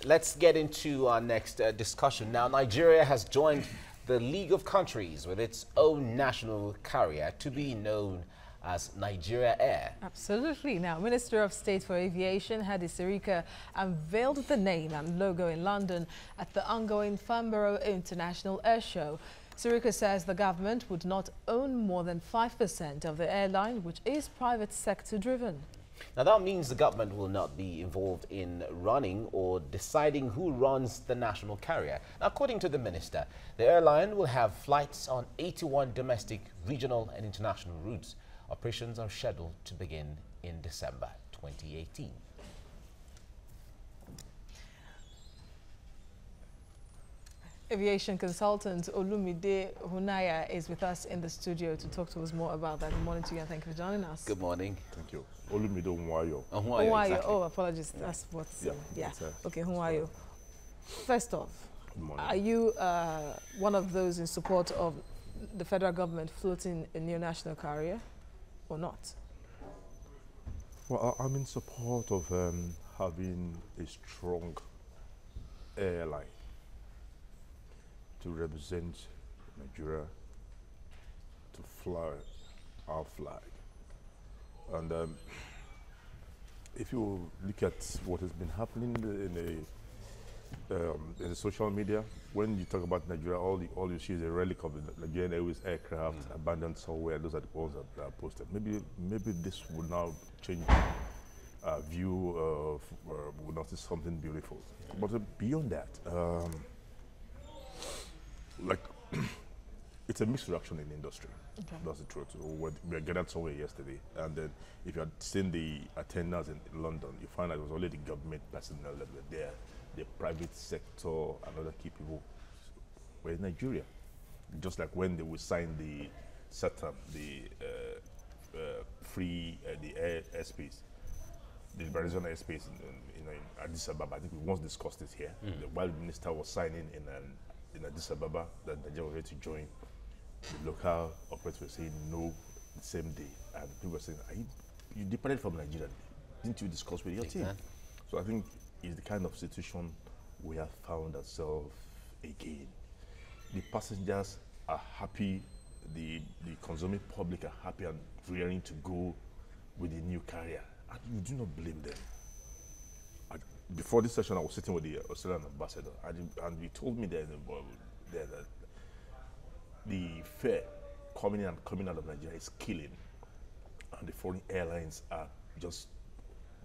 Let's get into our next discussion. Now, Nigeria has joined the League of Countries with its own national carrier to be known as Nigeria Air. Absolutely. Now, Minister of State for Aviation Hadi Sirika unveiled the name and logo in London at the ongoing Farnborough International Air Show. Sirika says the government would not own more than 5% of the airline, which is private sector driven. Now, that means the government will not be involved in running or deciding who runs the national carrier. Now, according to the minister, the airline will have flights on 81 domestic, regional and international routes. Operations are scheduled to begin in December 2018. Aviation consultant Olumide Hunaya is with us in the studio to talk to us more about that. Good morning to you and thank you for joining us. Good morning. Thank you. Olumide Hunwayo. Hunwayo, exactly. Oh, apologies. That's what's... Yeah. Okay, Hunwayo. First off, are you one of those in support of the federal government floating a new national carrier or not? Well, I'm in support of having a strong airline to represent Nigeria, to fly our flag. And if you look at what has been happening in the social media, when you talk about Nigeria, all you see is a relic of the Nigerian Airways aircraft abandoned somewhere. Those are the ones that are posted. Maybe this will now change our view of, we'll notice something beautiful. But beyond that, like, it's a mixed reaction in the industry. Okay. That's the truth. We were gathered somewhere yesterday, and then if you had seen the attendance in London, you find that it was only the government personnel that were there. The private sector and other key people were in Nigeria. Just like when they would sign the SATAM, the airspace, the liberalization airspace in Addis Ababa. I think we once discussed it here. While the minister was signing in Addis Ababa that Nigeria was ready to join, the local operators were saying no the same day. And people were saying, you departed from Nigeria. Didn't you discuss with your team? So I think it's the kind of situation we have found ourselves again. The passengers are happy, the consuming public are happy and rearing to go with the new carrier. And you do not blame them. Before this session, I was sitting with the Australian ambassador, and he told me that the fare coming in and coming out of Nigeria is killing, and the foreign airlines are just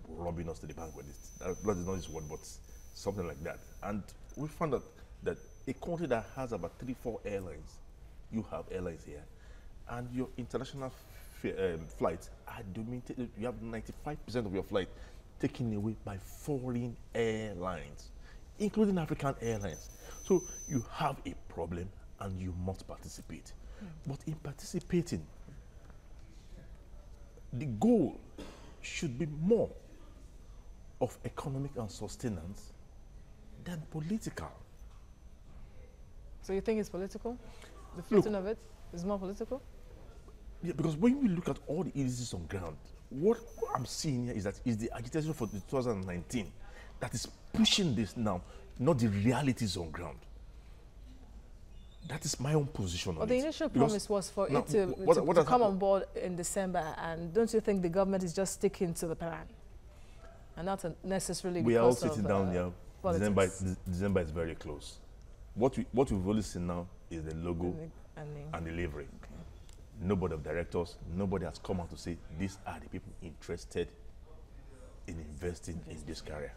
robbing us to the bank with it. That is not his word, but something like that. And we found out that a country that has about 3-4 airlines, you have airlines here, and your international flights are dominated. You have 95% of your flight taken away by foreign airlines, including African airlines. So you have a problem and you must participate. But in participating, the goal should be more of economic and sustenance than political. So you think it's political? The floating of it is more political? Yeah, because when we look at all the indices on ground, what I'm seeing here is that is the agitation for the 2019 that is pushing this now, not the realities on ground. That is my own position on it. The initial promise was for it to come on board in December, and don't you think the government is just sticking to the plan? And not necessarily because we are all sitting down here. Politics. December is very close. What we've only seen now is the logo and the livery. Okay. No board of directors, nobody has come out to say these are the people interested in investing in this carrier.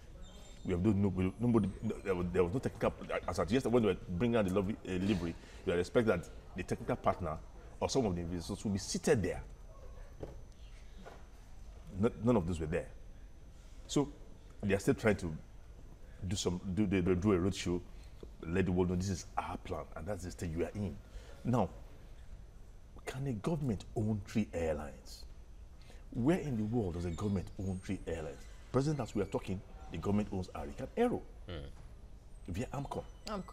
We have nobody. There was no technical. As at yesterday, when we were bringing out the livery, you would expect that the technical partner or some of the investors will be seated there. None of those were there. So they are still trying to do a roadshow, let the world know this is our plan, and that's the stage we are in. Now, can a government own 3 airlines? Where in the world does a government own 3 airlines? Present as we are talking, the government owns Arican Aero via AMCON. Via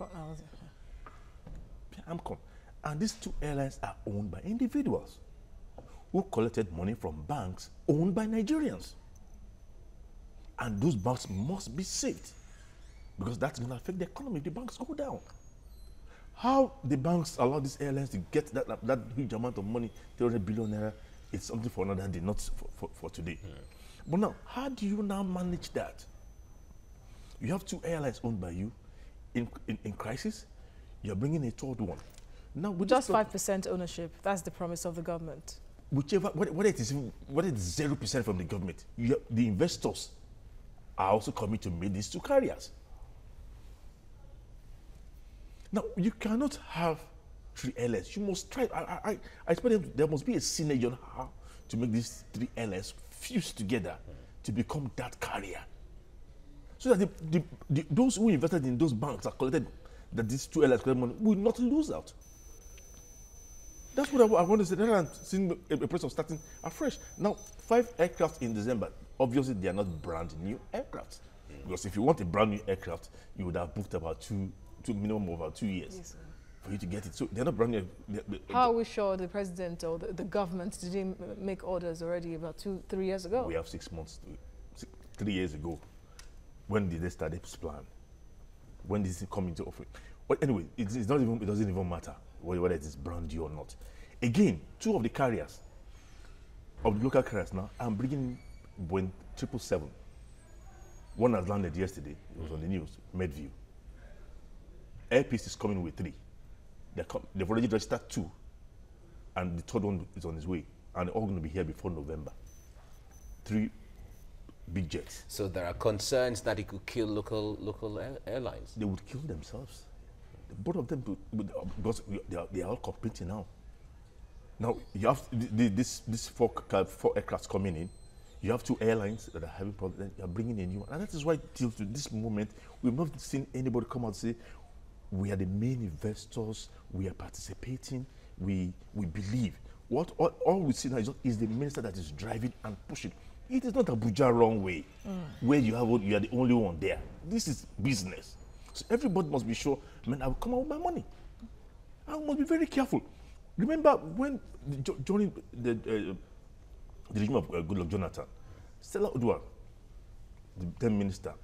AMCON. And these 2 airlines are owned by individuals who collected money from banks owned by Nigerians. And those banks must be saved. because that's going to affect the economy if the banks go down. How the banks allow these airlines to get that huge amount of money, 300 billion naira, it's something for another day, not for today. But now, how do you now manage that? You have 2 airlines owned by you in crisis. You're bringing a third one. Now, with just 5% ownership. That's the promise of the government. Whichever, whether it is 0% from the government, the investors are also coming to make these 2 carriers. Now, you cannot have 3 airlines. You must try. I expect there must be a synergy on how to make these 3 airlines fuse together to become that carrier. So that those who invested in those banks are collected, that these 2 airlines collect money, will not lose out. That's what I want to say. Rather than seeing a process of starting afresh. Now, 5 aircraft in December, obviously they are not brand new aircraft. Because if you want a brand new aircraft, you would have booked about minimum of about 2 years. Yes, for you to get it. So they're not brand new. How are we sure the president or the government didn't make orders already about 2-3 years ago? We have 6 months, 3 years ago. When did they start this plan? When did it come into office? But anyway, it doesn't even matter whether it is brand new or not. Again, 2 of the carriers, of the local carriers now, I'm bringing Boeing 777. One has landed yesterday. It was on the news, Medview. Air Peace is coming with 3. They've already registered 2, and the 3rd one is on its way, and they're all going to be here before November. 3 big jets. So there are concerns that it could kill local airlines. They would kill themselves. Both of them, because they are all competing now. Now you have this 4 aircrafts coming in. You have 2 airlines that are having problems. You are bringing a new one, and that is why till to this moment we've not seen anybody come out and say, we are the main investors, we are participating, we believe. All we see now is the minister that is driving and pushing. It is not Abuja wrong way, where you are the only one there. This is business. So everybody must be sure, man, I will come out with my money. I must be very careful. Remember when during the regime of Goodluck Jonathan, Stella Udua, the then minister,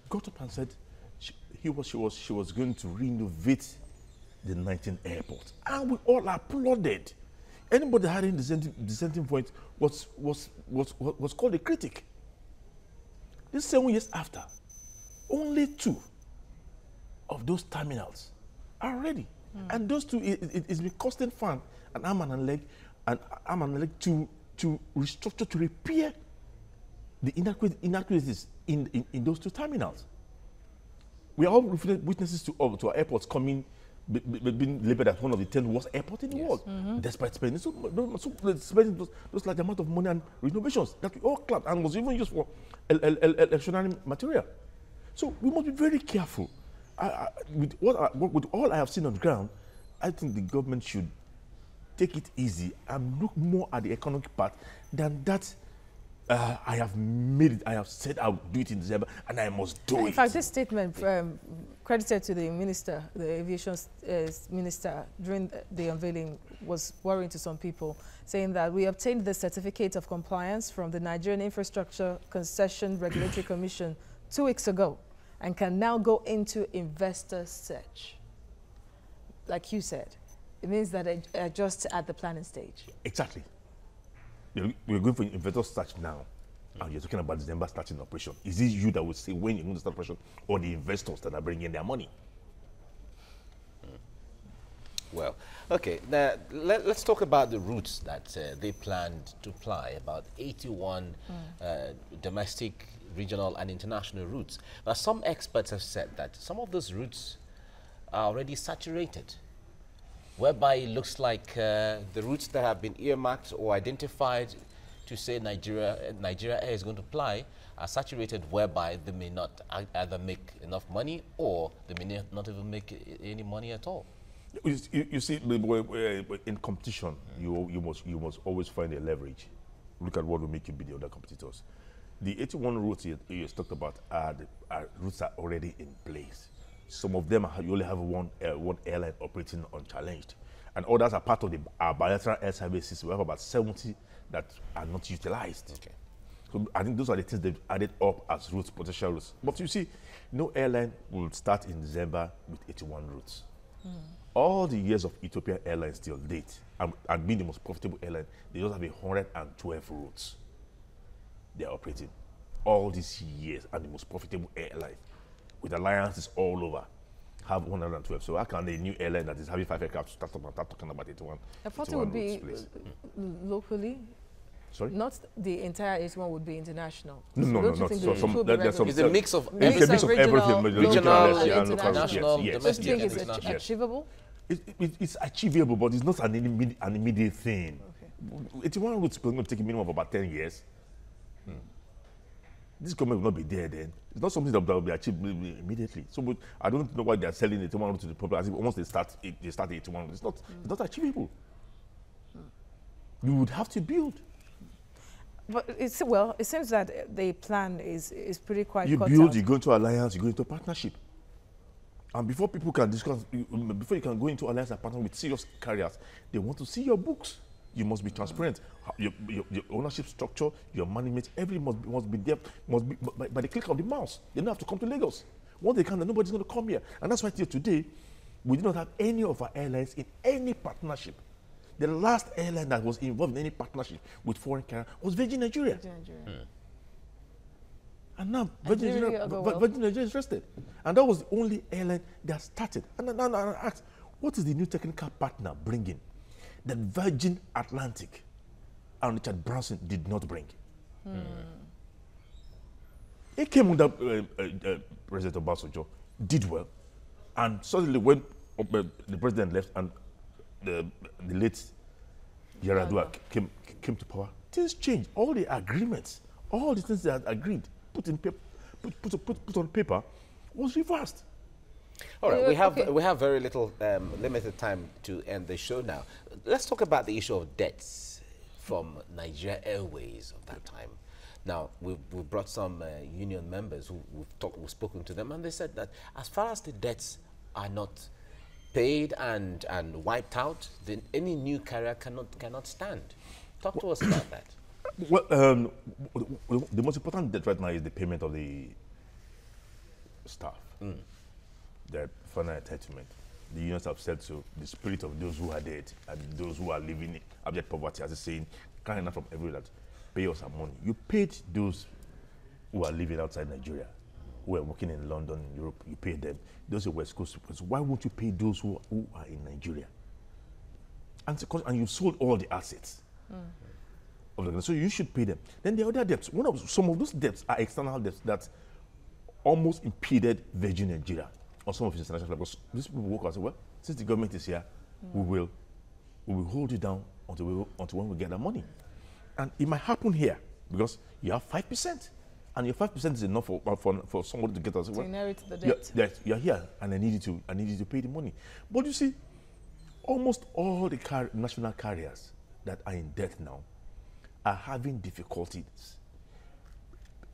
got up and said she was going to renovate the 19 airport, and we all applauded. Anybody having dissenting point was called a critic. This 7 years after, only 2 of those terminals are ready, and those 2 it's been costing fund an arm and a leg to restructure, to repair the inadequacies in those 2 terminals. We are all witnesses to our airports being labeled as one of the 10 worst airports in the world, despite spending those large amount of money and renovations that we all clapped and was even used for electionary material. So we must be very careful. With all I have seen on the ground, I think the government should take it easy and look more at the economic part than that. I have made it. I have said I'll do it in December, and I must do it. In fact, this statement credited to the minister, the aviation minister, during the unveiling was worrying to some people, saying that we obtained the certificate of compliance from the Nigerian Infrastructure Concession Regulatory Commission 2 weeks ago, and can now go into investor search. Like you said, it means that it just at the planning stage. Exactly. We're going for investor search now, and you're talking about December starting operation. Is it you that will say when you're going to start operation, or the investors that are bringing their money? Well, okay. Now, let's talk about the routes that they planned to fly, about 81 domestic, regional, and international routes. Now, some experts have said that some of those routes are already saturated, whereby it looks like the routes that have been earmarked or identified to say Nigeria Air is going to fly are saturated, whereby they may not either make enough money or they may not even make any money at all. You see, in competition, you must always find a leverage. Look at what will make you beat the other competitors. The 81 routes you talked about are routes that are already in place. Some of them you only have one airline operating unchallenged, and others are part of our bilateral air services. We have about 70 that are not utilized. Okay. So I think those are the things they've added up as routes, potential routes. But you see, no airline will start in December with 81 routes. All the years of Ethiopian Airlines till date, and being the most profitable airline, they just have 112 routes they are operating. All these years, and the most profitable airline, with alliances all over, have 112. So how can a new airline that is having 5 aircraft start talking about 81? I thought it would be locally. Sorry? Not the entire 81 would be international. No. It's a mix of it's a mix of everything. Regional, and international, yes. domestic. Do you think it's international. achievable? It's achievable, but it's not an immediate thing. Okay. 81 routes is going to take a minimum of about 10 years. This government will not be there then. It's not something that will be achieved immediately. So I don't know why they are selling 81 routes to the public as if once they start 81 routes. It's not achievable. You would have to build. But it seems that the plan is pretty quite You cut build, out. you go into alliance, you go into partnership. And before people can discuss, before you can go into alliance and partner with serious carriers, they want to see your books. You must be transparent. Your ownership structure, your management, everything must be there, must be by the click of the mouse. They don't have to come to Lagos. Once they can, then nobody's going to come here. And that's why till today, we do not have any of our airlines in any partnership. The last airline that was involved in any partnership with foreign carrier was Virgin Nigeria. And now Virgin Nigeria is rested. And that was the only airline that started. And now I asked, what is the new technical partner bringing that Virgin Atlantic and Richard Branson did not bring? It came under President Obasanjo, did well, and suddenly when the president left and the late Yaradua came to power, things changed. All the agreements, all the things they had agreed, put on paper, was reversed. All right, we have very little limited time to end the show now. Let's talk about the issue of debts from Nigeria Airways of that time. Now, we've brought some union members who we've spoken to them, and they said that as far as the debts are not paid and wiped out, then any new carrier cannot stand. Talk to us about that. Well, the most important debt right now is the payment of the staff. Their final entitlement. The unions have said so. The spirit of those who are dead and those who are living in abject poverty, as they saying, crying out from everywhere that pay us our money. You paid those who are living outside Nigeria, who are working in London, in Europe, you paid them. Those who are West Coast, why won't you pay those who are in Nigeria? And you've sold all the assets. So you should pay them. Then the other debts, some of those debts are external debts that almost impeded Virgin Nigeria or some of its international flights. Because these people work out and say, well, since the government is here, we will hold you down until when we get the money. And it might happen here because you have 5%. And your 5% is enough for somebody to get us. To inherit the debt. You're here, and I need you to pay the money. But you see, almost all the national carriers that are in debt now are having difficulties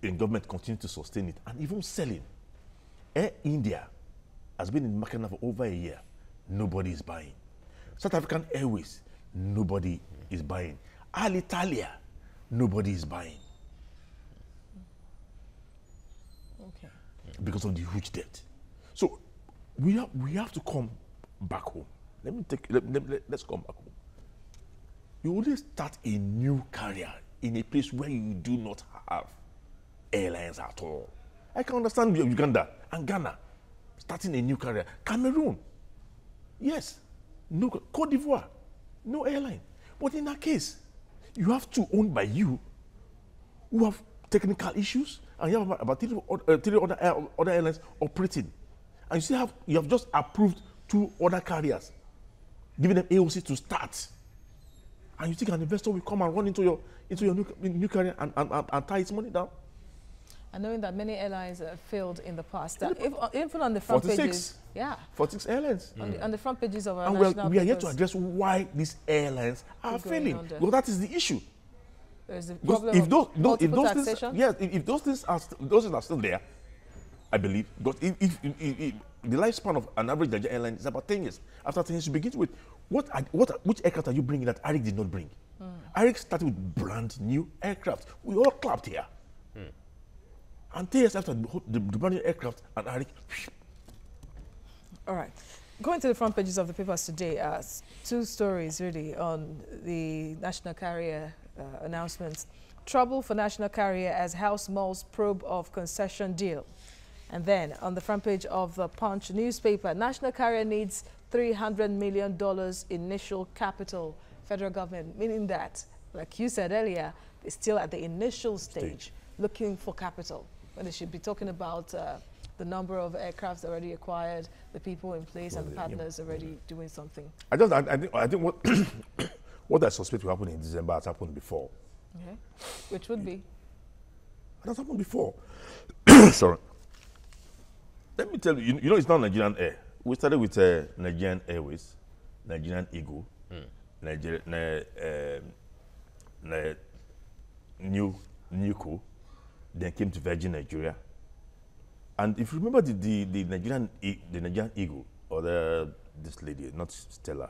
in government continue to sustain it and even selling. Air India has been in the market now for over a year. Nobody is buying. South African Airways, nobody is buying. Alitalia, nobody is buying. Okay. Because of the huge debt. So we have to come back home. Let's come back home. You only start a new career in a place where you do not have airlines at all. I can understand Uganda and Ghana starting a new career. Cameroon, yes. No, Cote d'Ivoire, no airline. But in that case, you have two owned by you who have technical issues, and you have about three other airlines operating. And you have just approved 2 other carriers, giving them AOC to start. And you think an investor will come and run into your new carrier and tie its money down? And knowing that many airlines failed in the past, even on the front 46. pages, 46 airlines. on the front pages of our And national we are here to papers, address why these airlines are failing. under. Well, that is the issue. there's the Because problem of multiple things, taxation. yes, if those things are still there, I believe. Because if the lifespan of an average Nigerian airline is about 10 years. After 10 years, you begin with which aircraft are you bringing that Arik did not bring? Arik started with brand new aircraft. We all clapped here. And 3 years after the brand new aircraft, and Arik. All right. Going to the front pages of the papers today, two stories really on the national carrier announcements. Trouble for national carrier as House mulls probe of concession deal. And then on the front page of the Punch newspaper, national carrier needs $300 million initial capital. Federal government, meaning that, like you said earlier, they're still at the initial stage looking for capital, when they should be talking about the number of aircrafts already acquired, the people in place, and the partners already doing something. I think what what I suspect will happen in December has happened before. Okay. Which would be? It has happened before. Sorry. Let me tell you, you know, it's not Nigerian Air. We started with Nigerian Airways, Nigerian Eagle, Nuco, then came to Virgin Nigeria. And if you remember the Nigerian Eagle, or this lady, not Stella,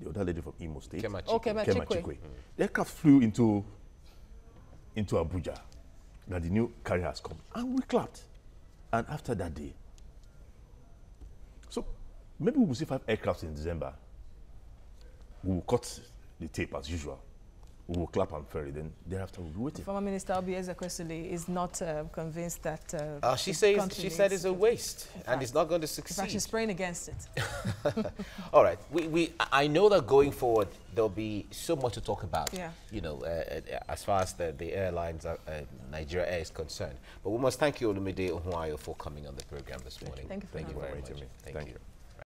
the other lady from Imo State, Kema Chikwe. The aircraft flew into Abuja. That the new carrier has come, and we clapped. And after that day, so maybe we will see 5 aircrafts in December. We will cut the tape as usual. We will clap and ferry. Then thereafter we'll be waiting. Former Minister Obi Ezekwesili is not convinced that. She said it's a waste, and it's not going to succeed. In fact, she's praying against it. All right, I know that going forward there'll be so much to talk about. Yeah. You know, as far as the airlines, Nigeria Air is concerned. But we must thank you, Olumide Ohuayo, for coming on the program this morning. Thank you for very much. Thank you.